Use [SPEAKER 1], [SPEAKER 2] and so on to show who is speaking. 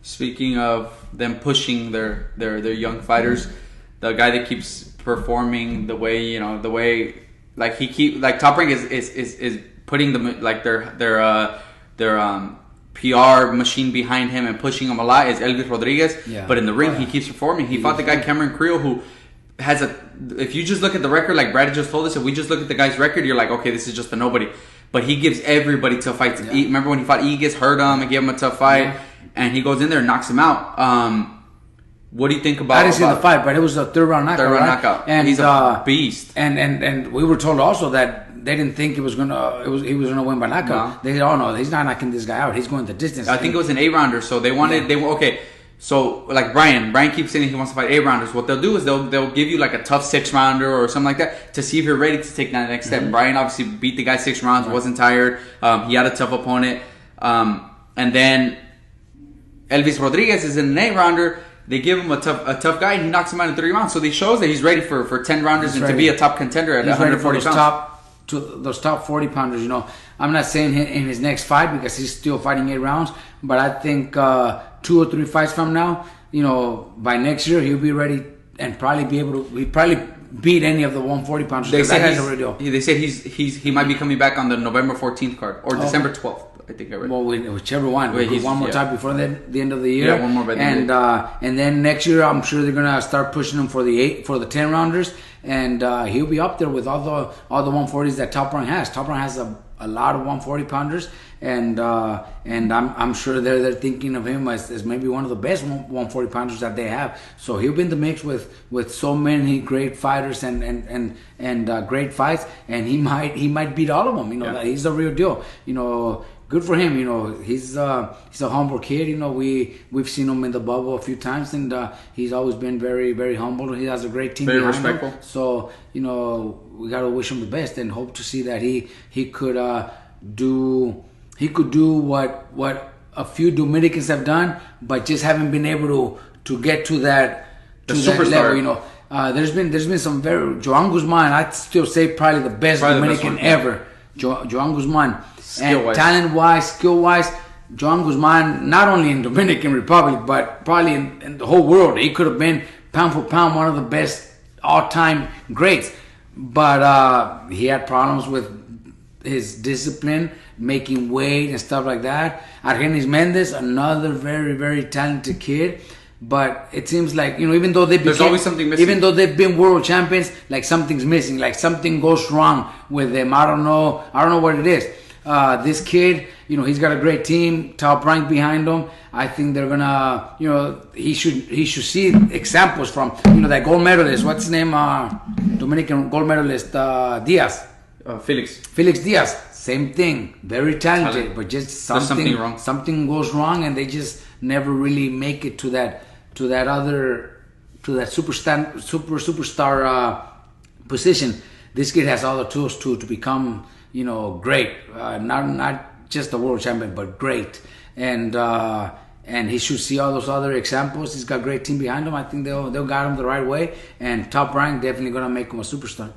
[SPEAKER 1] Speaking of them pushing their young fighters, the guy that keeps performing the way like Top Rank is putting them like their PR machine behind him and pushing him a lot is Elvis Rodriguez.
[SPEAKER 2] Yeah.
[SPEAKER 1] But in the ring, he keeps performing. He fought the guy Cameron Creel, who has if you just look at the record, like Brad just told us, if we just look at the guy's record, you're like, okay, this is just a nobody. But he gives everybody tough fights.
[SPEAKER 2] Yeah.
[SPEAKER 1] Remember when he fought Egas, hurt him and gave him a tough fight, and he goes in there and knocks him out. What do you think about?
[SPEAKER 2] I didn't see the fight, but it was a third round knockout.
[SPEAKER 1] Knockout, and he's a beast.
[SPEAKER 2] And we were told also that they didn't think he was gonna win by knockout.
[SPEAKER 1] No.
[SPEAKER 2] They said, "Oh no, he's not knocking this guy out. He's going the distance."
[SPEAKER 1] I think it was an 8-rounder. So they wanted okay. So like Brian keeps saying he wants to fight 8-rounders. What they'll do is they'll give you like a tough 6-rounder or something like that to see if you're ready to take that next step. Brian obviously beat the guy 6 rounds, wasn't tired. He had a tough opponent, and then Elvis Rodriguez is in an 8-rounder. They give him a tough guy, and he knocks him out in 3 rounds. So he shows that he's ready for 10 rounders and to be a top contender at 140 pounds.
[SPEAKER 2] Those top 40 pounders. I'm not saying in his next fight because he's still fighting 8 rounds, but I think 2 or 3 fights from now, by next year he'll be ready and probably be able to. He'd probably beat any of the 140 pounders.
[SPEAKER 1] They said he might be coming back on the November 14th card or December 12th. I think I read.
[SPEAKER 2] Well, whichever one. One more time before the end of the year.
[SPEAKER 1] Yeah, one more by the end.
[SPEAKER 2] And then next year, I'm sure they're gonna start pushing him for the 10 rounders, and he'll be up there with all the 140s that Top Rank has. Top Rank has a lot of 140 pounders, and I'm sure they're thinking of him as maybe one of the best 140 pounders that they have. So he'll be in the mix with so many great fighters and great fights, and he might beat all of them. He's the real deal. Good for him. He's a humble kid. We've seen him in the bubble a few times, and he's always been very, very humble. He has a great team.
[SPEAKER 1] Very
[SPEAKER 2] behind
[SPEAKER 1] respectful.
[SPEAKER 2] him. So we gotta wish him the best and hope to see that he could do what a few Dominicans have done, but just haven't been able to get to that
[SPEAKER 1] superstar
[SPEAKER 2] level. There's been some very Joan Guzman. I'd still say probably the best Dominican ever. Joan Guzman. And talent-wise, skill-wise, Joan Guzman, not only in Dominican Republic, but probably in the whole world, he could have been pound for pound one of the best all-time greats. But he had problems with his discipline, making weight and stuff like that. Argenis Mendez, another very, very talented kid. But it seems like, even though there's always something missing. Even though they've been world champions, like something's missing, like something goes wrong with them. I don't know what it is. This kid, he's got a great team, Top Rank behind him. I think they're gonna, he should see examples from, that gold medalist. What's his name? Dominican gold medalist, Diaz. Felix Diaz. Same thing. Very talented, but just something
[SPEAKER 1] wrong.
[SPEAKER 2] Something goes wrong, and they just never really make it to that superstar position. This kid has all the tools to become, great. Not just a world champion, but great. And he should see all those other examples. He's got a great team behind him. I think they'll guide him the right way. And Top Rank definitely gonna make him a superstar.